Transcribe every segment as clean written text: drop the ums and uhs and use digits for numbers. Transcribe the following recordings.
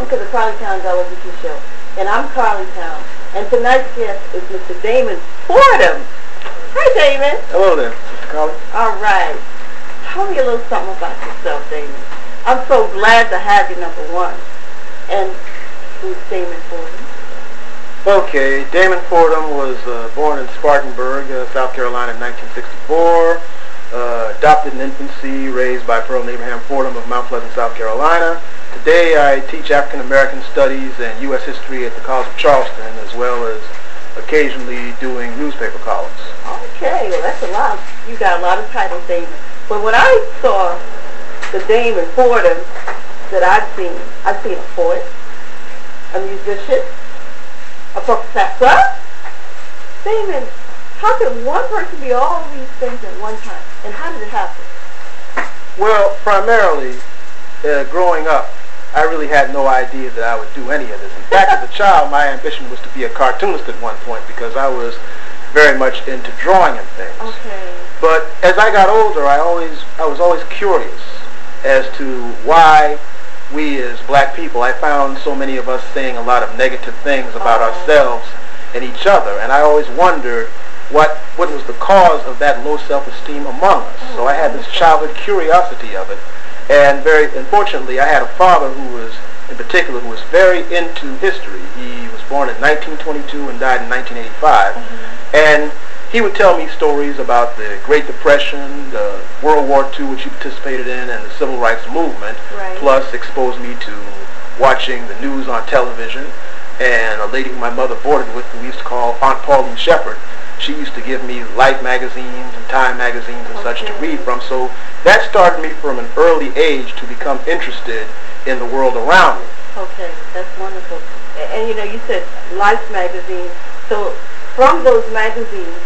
to the Carlie Towne television show, and I'm Carlie Towne, and tonight's guest is Mr. Damon Fordham. Hi, Damon. Hello there, Sister Carlie. All right. Tell me a little something about yourself, Damon. I'm so glad to have you, number one. And who's Damon Fordham? Okay, Damon Fordham was born in Spartanburg, South Carolina in 1964. Adopted in infancy, raised by Pearl and Abraham Fordham of Mount Pleasant, South Carolina. Today I teach African American Studies and U.S. History at the College of Charleston, as well as occasionally doing newspaper columns. Okay, well that's a lot. You got a lot of titles, Damon. But when I saw the Damon Fordham that I've seen a poet, a musician, a professor. Damon, how could one person be all of these things at one time? And how did it happen? Well, primarily, growing up, I really had no idea that I would do any of this. In fact, as a child, my ambition was to be a cartoonist at one point because I was very much into drawing and things. Okay. But as I got older, I was always curious as to why we as black people, I found so many of us saying a lot of negative things about ourselves and each other, and I always wondered what was the cause of that low self-esteem among us. So I had this childhood curiosity of it, and very unfortunately I had a father who was very into history. He was born in 1922 and died in 1985, and he would tell me stories about the Great Depression, the World War II, which he participated in, and the Civil Rights Movement, plus exposed me to watching the news on television. And a lady who my mother boarded with, who we used to call Aunt Pauline Shepherd, she used to give me Life magazines and Time magazines and such to read from. So that started me from an early age to become interested in the world around me. Okay, that's wonderful. And you know, you said Life magazine. So from those magazines,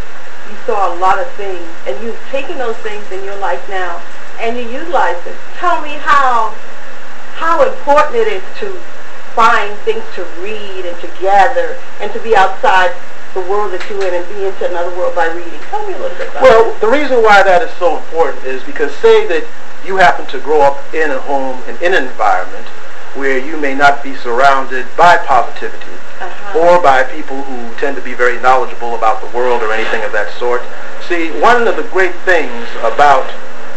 you saw a lot of things, and you've taken those things in your life now, and you utilize them. Tell me how important it is to find things to read and to gather and to be outside the world that you're in and be into another world by reading. Tell me a little bit about that. Well, the reason why that is so important is because say that you happen to grow up in a home and in an environment where you may not be surrounded by positivity or by people who tend to be very knowledgeable about the world or anything of that sort. See, one of the great things about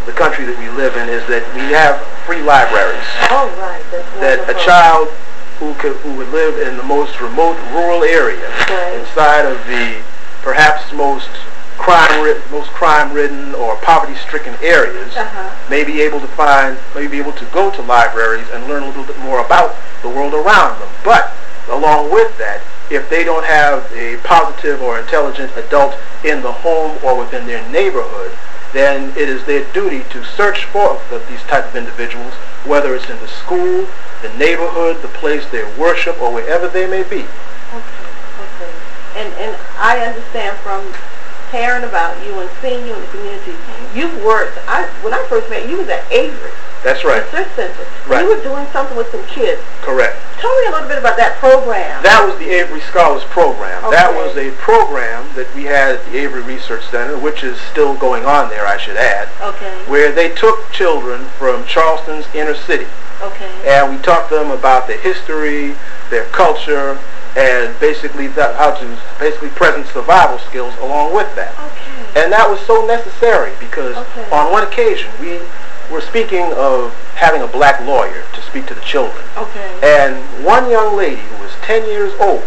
the country that we live in is that we have free libraries. Oh, right. That's wonderful. That a child who would live in the most remote rural area, inside of the perhaps most crime-ridden or poverty-stricken areas, may be able to go to libraries and learn a little bit more about the world around them. But along with that, if they don't have a positive or intelligent adult in the home or within their neighborhood, then it is their duty to search for these type of individuals, whether it's in the school, the neighborhood, the place they worship, or wherever they may be. Okay. And I understand from hearing about you and seeing you in the community, you've worked. When I first met you, was at Avery. That's right. Research Center. Right. You were doing something with some kids. Correct. Tell me a little bit about that program. That was the Avery Scholars Program. Okay. That was a program that we had at the Avery Research Center, which is still going on there, I should add, where they took children from Charleston's inner city. And we taught them about their history, their culture, and basically how to present survival skills along with that. And that was so necessary because on one occasion we were speaking of having a black lawyer to speak to the children. And one young lady who was 10 years old,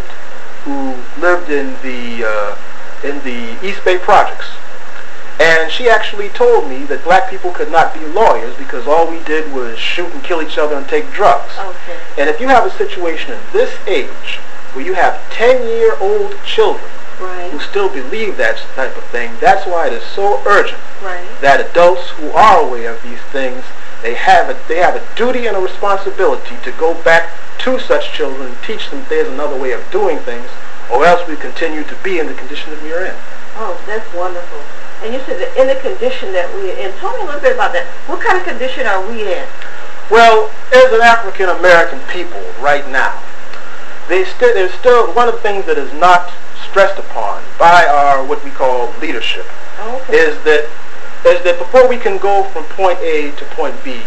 who lived in the East Bay Projects, and she actually told me that black people could not be lawyers because all we did was shoot and kill each other and take drugs. And if you have a situation in this age where you have 10-year-old children who still believe that type of thing, that's why it is so urgent that adults who are aware of these things, they have a duty and a responsibility to go back to such children and teach them there's another way of doing things, or else we continue to be in the condition that we are in. Oh, that's wonderful. And you said that in the condition that we're in. Tell me a little bit about that. What kind of condition are we in? Well, as an African American people right now, there's still one of the things that is not stressed upon by our what we call leadership is that before we can go from point A to point B,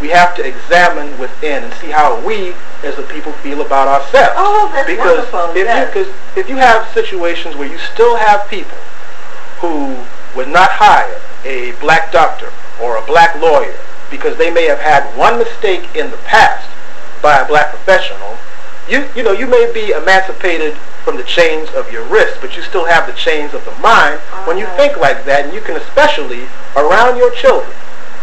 we have to examine within and see how we as a people feel about ourselves. Oh, that's wonderful. Because if you have situations where you still have people who would not hire a black doctor or a black lawyer because they may have had one mistake in the past by a black professional, you may be emancipated from the chains of your wrist, but you still have the chains of the mind when you think like that, and you can, especially around your children.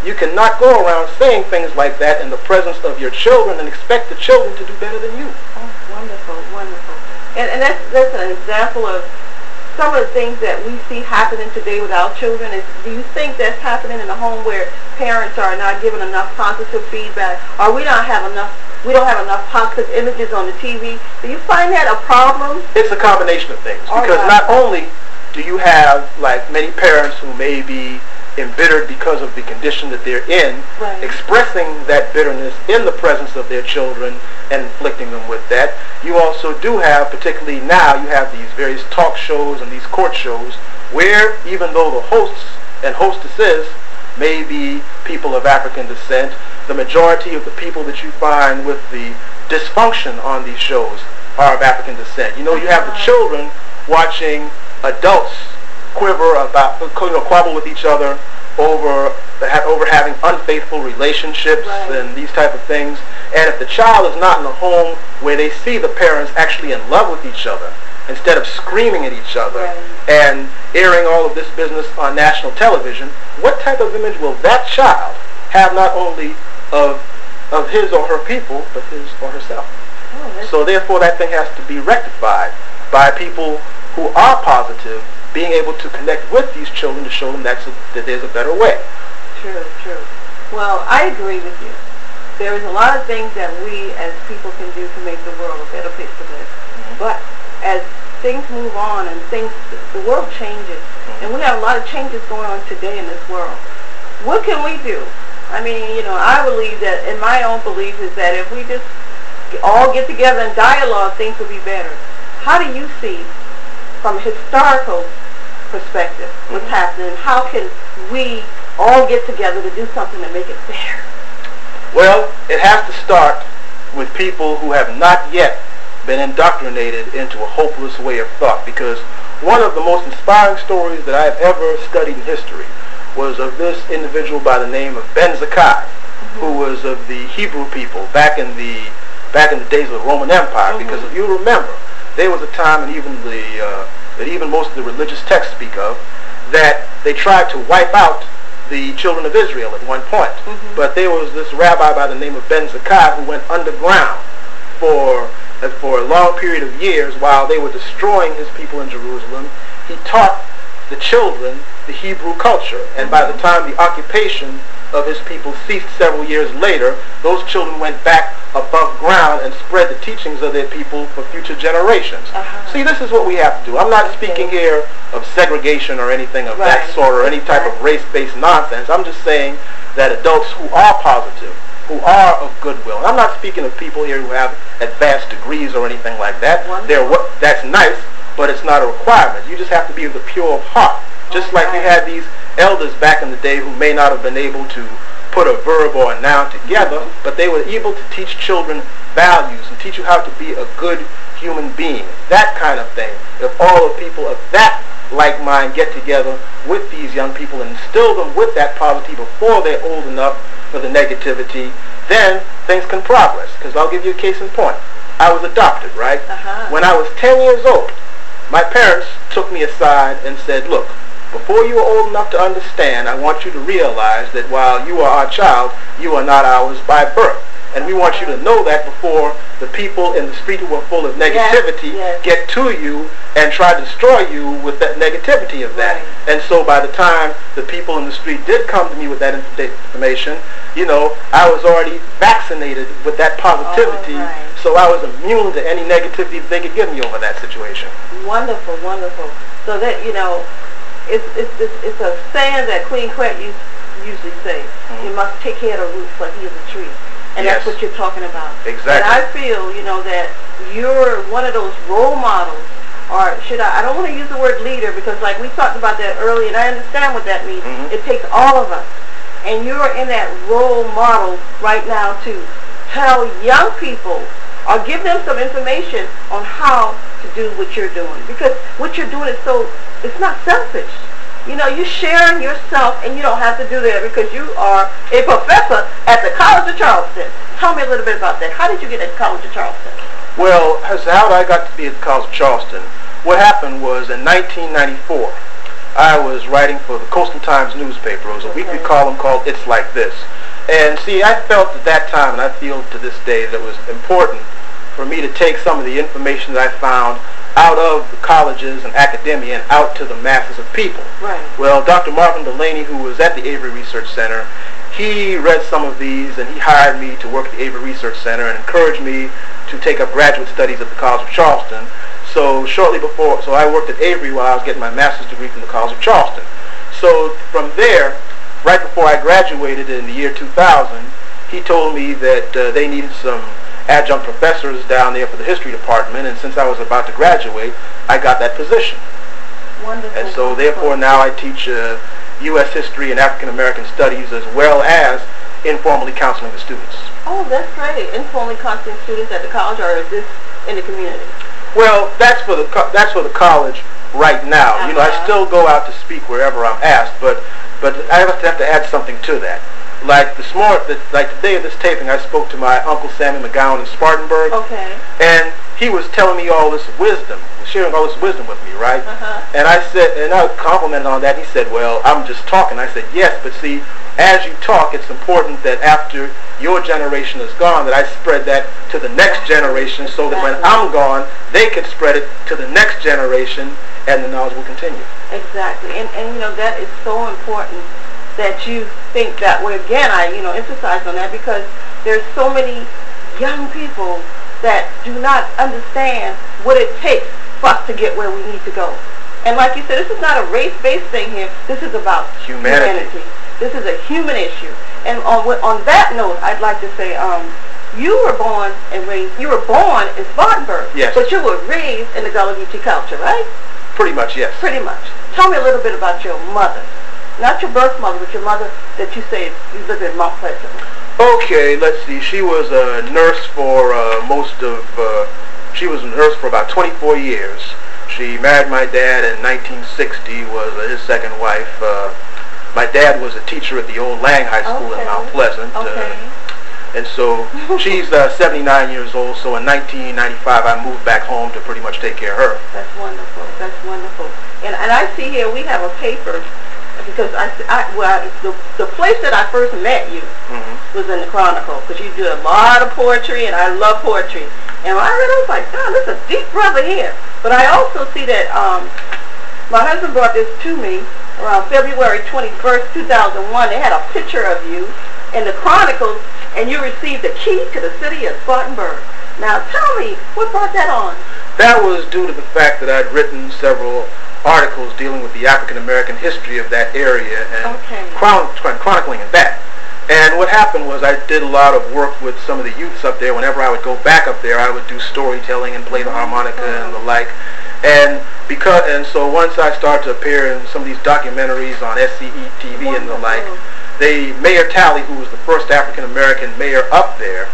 You cannot go around saying things like that in the presence of your children and expect the children to do better than you. Oh, wonderful, wonderful. And that's an example of some of the things that we see happening today with our children. Do you think that's happening in a home where parents are not giving enough positive feedback, or we don't have enough positive images on the TV? Do you find that a problem? It's a combination of things. Because not only do you have, like, many parents who may be embittered because of the condition that they're in, expressing that bitterness in the presence of their children and inflicting them with that. You also do have, particularly now, you have these various talk shows and these court shows where, even though the hosts and hostesses may be people of African descent, the majority of the people that you find with the dysfunction on these shows are of African descent. You have the children watching adults quabble with each other over having unfaithful relationships and these type of things. And if the child is not in a home where they see the parents actually in love with each other, instead of screaming at each other and airing all of this business on national television, what type of image will that child have, not only of his or her people, but his or herself? So therefore that thing has to be rectified by people who are positive, being able to connect with these children to show them that there's a better way. True. Well, I agree with you. There is a lot of things that we as people can do to make the world a better place to live. But as things move on and the world changes, and we have a lot of changes going on today in this world. What can we do? I mean, I believe that, in my own belief, is that if we just all get together and dialogue, things will be better. How do you see, from a historical perspective, what's happening? How can we all get together to do something to make it better? Well, it has to start with people who have not yet been indoctrinated into a hopeless way of thought, because one of the most inspiring stories that I've ever studied in history was of this individual by the name of Ben Zakkai, who was of the Hebrew people back in the days of the Roman Empire. Because if you remember, there was a time, and even most of the religious texts speak of, that they tried to wipe out the children of Israel at one point. But there was this rabbi by the name of Ben Zakkai who went underground for a long period of years while they were destroying his people in Jerusalem. He taught the children the Hebrew culture, and by the time the occupation of his people ceased several years later, those children went back above ground and spread the teachings of their people for future generations. See, this is what we have to do. I'm not speaking here of segregation or anything of that sort, or any type of race-based nonsense. I'm just saying that adults who are positive, who are of goodwill, and I'm not speaking of people here who have advanced degrees or anything like that. That's nice, but it's not a requirement. You just have to be of the pure of heart. Just like you had these elders back in the day who may not have been able to put a verb or a noun together, but they were able to teach children values and teach you how to be a good human being. That kind of thing. If all the people of that like mind get together with these young people and instill them with that poverty before they're old enough for the negativity, then things can progress. Because I'll give you a case in point. I was adopted, right? When I was 10 years old, my parents took me aside and said, look, before you are old enough to understand, I want you to realize that while you are our child, you are not ours by birth. And we want you to know that before the people in the street who are full of negativity get to you and try to destroy you with that negativity of that. And so by the time the people in the street did come to me with that information, I was already vaccinated with that positivity, so I was immune to any negativity that they could give me over that situation. Wonderful, wonderful. So that, it's a saying that Queen Quet usually say, you must take care of the roots like he is a tree. And that's what you're talking about. Exactly. And I feel, that you're one of those role models, or I don't want to use the word leader, because like we talked about that earlier, and I understand what that means. It takes all of us and you're in that role model right now to tell young people or give them some information on how to do what you're doing. Because what you're doing is it's not selfish. You know, you're sharing yourself, and you don't have to do that because you are a professor at the College of Charleston. Tell me a little bit about that. How did you get at the College of Charleston? Well, how did I got to be at the College of Charleston? What happened was in 1994, I was writing for the Coastal Times newspaper. It was a weekly column called It's Like This. And see, I felt at that time, and I feel to this day, that it was important for me to take some of the information that I found out of the colleges and academia and out to the masses of people. Right. Well, Dr. Marvin Delaney, who was at the Avery Research Center, he read some of these, and he hired me to work at the Avery Research Center and encouraged me to take up graduate studies at the College of Charleston. So I worked at Avery while I was getting my master's degree from the College of Charleston. So from there, right before I graduated in the year 2000, he told me that they needed some adjunct professors down there for the history department, and since I was about to graduate, I got that position. Wonderful. And so therefore now I teach U.S. history and African American studies, as well as informally counseling the students. Oh, that's great. Informally counseling students at the college, or is this in the community? Well, that's for the college right now. You know, I still go out to speak wherever I'm asked, but I have to add something to that. Like the day of this taping, I spoke to my Uncle Sammy McGowan in Spartanburg. Okay. And he was telling me all this wisdom, sharing all this wisdom with me, right? And I said, and I complimented on that. He said, well, I'm just talking. I said, yes, but see, as you talk, it's important that after your generation is gone, that I spread that to the next generation, so that when I'm gone, they can spread it to the next generation, and the knowledge will continue. Exactly. And you know, that is so important that you think that way. Again, I emphasize on that because there's so many young people that do not understand what it takes for us to get where we need to go. And like you said, this is not a race-based thing here. This is about humanity. This is a human issue. And on that note, I'd like to say, you were born in Spartanburg. Yes. But you were raised in the Gullah Geechee culture, right? Pretty much, yes. Pretty much. Tell me a little bit about your mother. Not your birth mother, but your mother that you say you lived in Mount Pleasant. Okay, let's see. She was a nurse for she was a nurse for about 24 years. She married my dad in 1960, was his second wife. My dad was a teacher at the old Lang High School in Mount Pleasant. And so she's 79 years old, so in 1995 I moved back home to pretty much take care of her. That's wonderful. That's wonderful. And I see here we have a paper, because the place that I first met you was in the Chronicle, because you do a lot of poetry, and I love poetry. And when I read it, I was like, oh, there's a deep brother here. But I also see that my husband brought this to me around February 21st, 2001. They had a picture of you in the Chronicles, and you received the key to the city of Spartanburg. Now tell me, what brought that on? That was due to the fact that I'd written several articles dealing with the African American history of that area and chronicling that. And what happened was I did a lot of work with some of the youths up there. Whenever I would go back up there, I would do storytelling and play the harmonica and the like. And so once I started to appear in some of these documentaries on SCE TV and the like, Mayor Talley, who was the first African American mayor up there,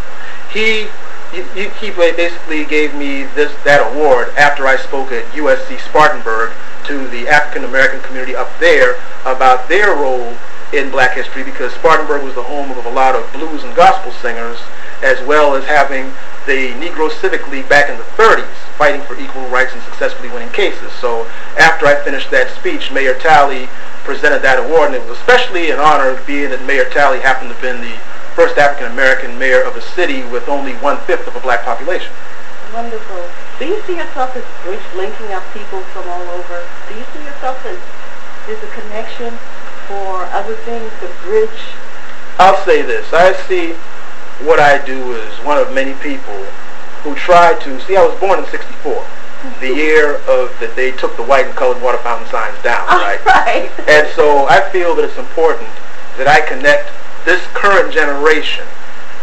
he basically gave me that award after I spoke at USC Spartanburg to the African American community up there about their role in black history, because Spartanburg was the home of a lot of blues and gospel singers, as well as having the Negro Civic League back in the 30s, fighting for equal rights and successfully winning cases. So after I finished that speech, Mayor Talley presented that award, and it was especially an honor being that Mayor Talley happened to have been the first African American mayor of a city with only 1/5 of a black population. Wonderful. Do you see yourself as bridge linking up people from all over? Do you see yourself as there's a connection for other things, the bridge? I'll say this. I see what I do as one of many people who try to see. I was born in '64, the year that they took the white and colored water fountain signs down, right? Right. And so I feel that it's important that I connect this current generation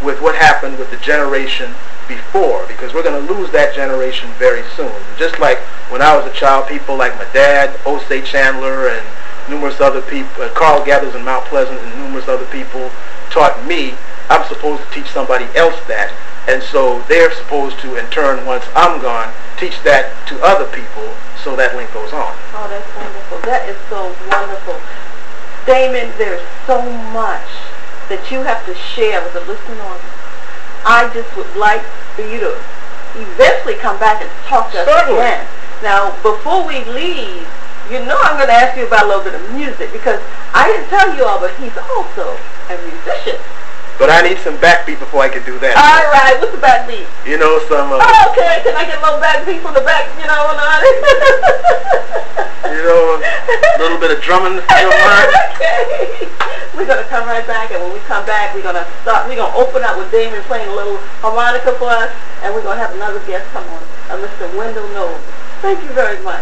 with what happened with the generation before, because we're going to lose that generation very soon. Just like when I was a child, people like my dad, Osei Chandler, and numerous other people, Carl Gathers in Mount Pleasant, and numerous other people taught me, I'm supposed to teach somebody else that. And so they're supposed to, in turn, once I'm gone, teach that to other people, so that link goes on. Oh, that's wonderful. That is so wonderful. Damon, there's so much that you have to share with the listening audience. I just would like for you to eventually come back and talk to us again. Now, before we leave, you know I'm going to ask you about a little bit of music, because I didn't tell you all, but he's also a musician. But I need some backbeat before I can do that. All right, what's the backbeat? You know, some... okay, can I get a little backbeat from the back, you know, you know, a little bit of drumming, if you don't mind. Okay. We're going to come right back, and when we come back, we're going to open up with Damon playing a little harmonica for us, and we're going to have another guest come on, Mr. Wendell Knowles. Thank you very much.